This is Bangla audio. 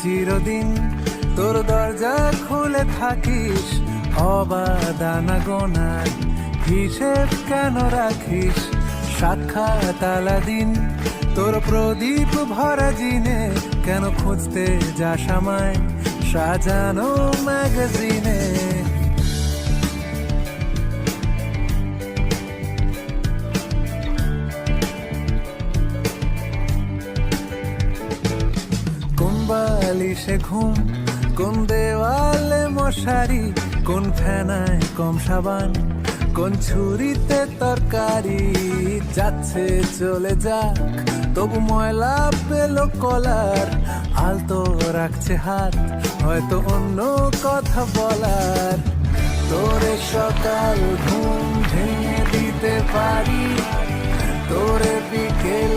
চিরদিন তোর দরজা খুলে থাকিস অবাদানা গোনার হিসেব কেন রাখিস সাক্ষাৎ আলাদিন তোর প্রদীপ ভরা জিনে কেন খুঁজতে যাস আমায় সাজানো ম্যাগাজিনে কোন বালিশে ঘুম কোন দেওয়ালে মশারি কোন ফেনায় কম সাবান কোন ছুরিতে তরকারি যাচ্ছে চলে যাক তবু ময়লা পেল কলার আলতো রাখছে হাত হয়তো অন্য কথা বলার তোরে সকাল ঘুম ভেঙে দিতে পারি তোরে বিকেল